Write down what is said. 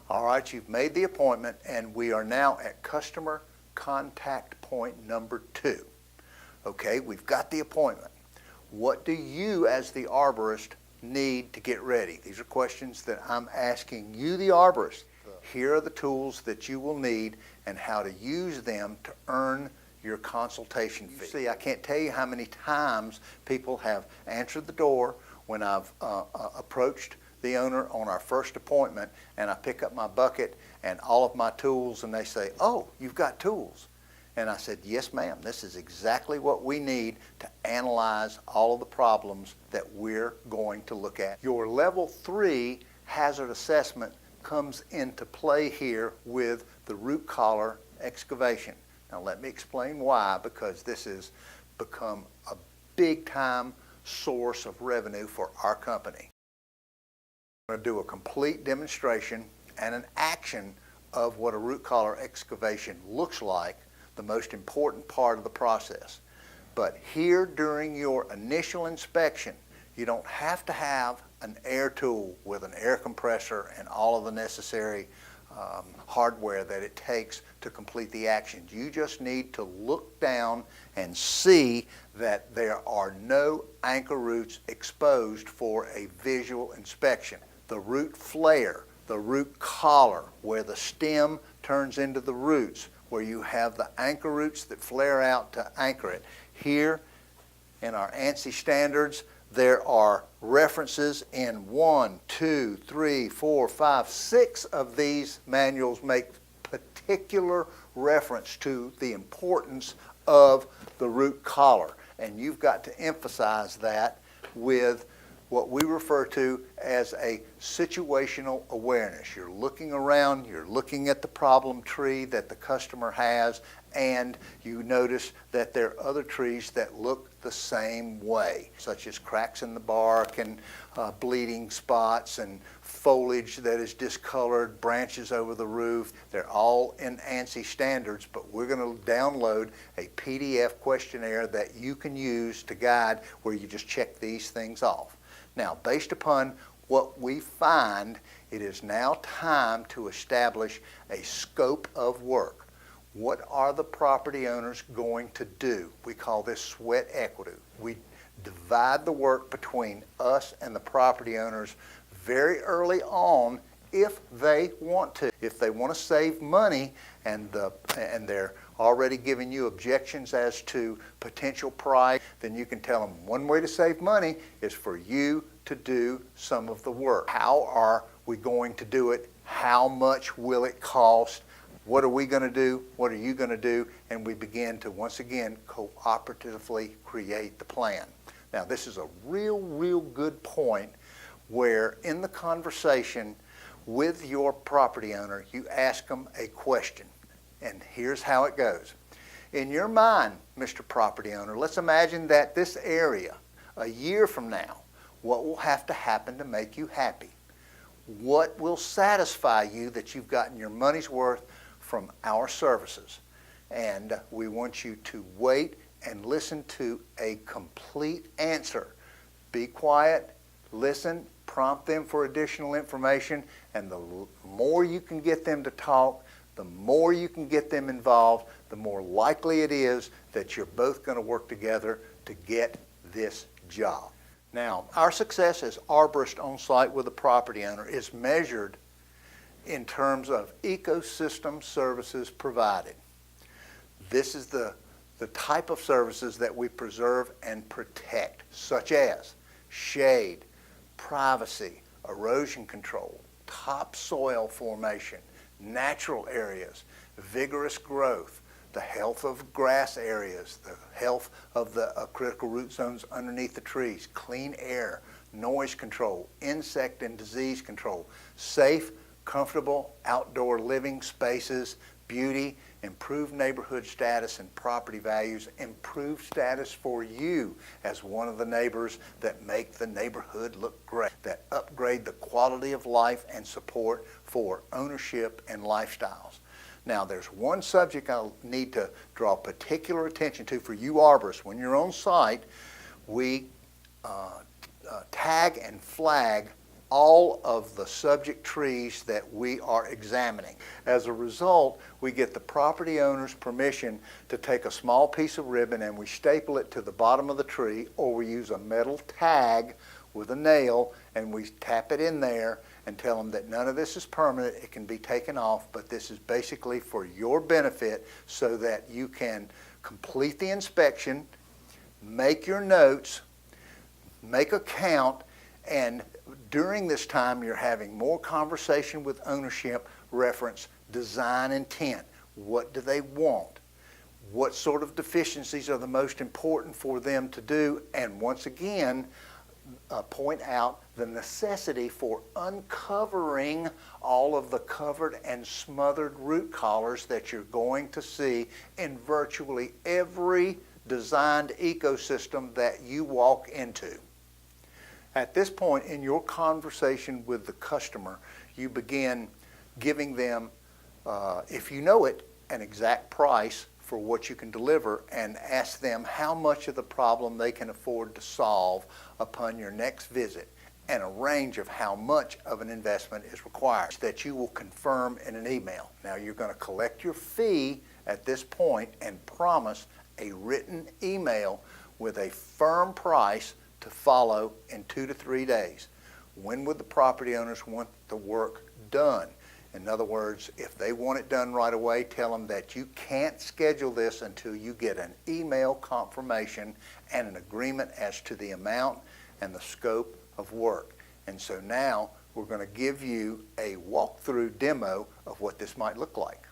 All right, you've made the appointment, and we are now at customer contact point number 2. Okay, we've got the appointment. What do you as the arborist need to get ready? These are questions that I'm asking you, the arborist. Here are the tools that you will need and how to use them to earn your consultation fee. See, I can't tell you how many times people have answered the door when I've approached the owner on our first appointment, and I pick up my bucket and all of my tools, and they say, "Oh, you've got tools." And I said, "Yes, ma'am, this is exactly what we need to analyze all of the problems that we're going to look at." Your level 3 hazard assessment comes into play here with the root collar excavation. Now let me explain why, because this has become a big time source of revenue for our company. I'm going to do a complete demonstration and an action of what a root collar excavation looks like, the most important part of the process. But here during your initial inspection, you don't have to have an air tool with an air compressor and all of the necessary hardware that it takes to complete the actions. You just need to look down and see that there are no anchor roots exposed for a visual inspection. The root flare, the root collar, where the stem turns into the roots, where you have the anchor roots that flare out to anchor it. Here in our ANSI standards, there are references in 1, 2, 3, 4, 5, 6 of these manuals make particular reference to the importance of the root collar. And you've got to emphasize that with what we refer to as a situational awareness. You're looking around, you're looking at the problem tree that the customer has, and you notice that there are other trees that look the same way, such as cracks in the bark and bleeding spots and foliage that is discolored, branches over the roof. They're all in ANSI standards, but we're going to download a PDF questionnaire that you can use to guide where you just check these things off. Now, based upon what we find, it is now time to establish a scope of work. What are the property owners going to do? We call this sweat equity. We divide the work between us and the property owners very early on if they want to. If they want to save money and they're already giving you objections as to potential price, then you can tell them one way to save money is for you to do some of the work. How are we going to do it? How much will it cost? What are we going to do? What are you going to do? And we begin to, once again, cooperatively create the plan. Now, this is a real good point where in the conversation with your property owner, you ask them a question. And here's how it goes. In your mind, Mr. Property Owner, let's imagine that this area, a year from now, what will have to happen to make you happy? What will satisfy you that you've gotten your money's worth from our services? And we want you to wait and listen to a complete answer. Be quiet, listen, prompt them for additional information, and the more you can get them to talk, the more you can get them involved, the more likely it is that you're both going to work together to get this job. Now, our success as arborist on site with a property owner is measured in terms of ecosystem services provided. This is the type of services that we preserve and protect, such as shade, privacy, erosion control, topsoil formation, natural areas, vigorous growth, the health of grass areas, the health of the critical root zones underneath the trees, clean air, noise control, insect and disease control, safe, comfortable outdoor living spaces, beauty, improved neighborhood status and property values, improved status for you as one of the neighbors that make the neighborhood look great, that upgrade the quality of life and support for ownership and lifestyles. Now, there's one subject I need to draw particular attention to for you arborists. When you're on site, we tag and flag all of the subject trees that we are examining. As a result, we get the property owner's permission to take a small piece of ribbon and we staple it to the bottom of the tree, or we use a metal tag with a nail and we tap it in there and tell them that none of this is permanent, it can be taken off, but this is basically for your benefit so that you can complete the inspection, make your notes, make a count, and during this time you're having more conversation with ownership, reference design intent. What do they want? What sort of deficiencies are the most important for them to do? And once again, point out the necessity for uncovering all of the covered and smothered root collars that you're going to see in virtually every designed ecosystem that you walk into. At this point in your conversation with the customer, you begin giving them, if you know it, an exact price for what you can deliver, and ask them how much of the problem they can afford to solve upon your next visit, and a range of how much of an investment is required that you will confirm in an email. Now you're going to collect your fee at this point and promise a written email with a firm price to follow in 2 to 3 days. When would the property owners want the work done? In other words, if they want it done right away, tell them that you can't schedule this until you get an email confirmation and an agreement as to the amount and the scope of work. And so now we're going to give you a walkthrough demo of what this might look like.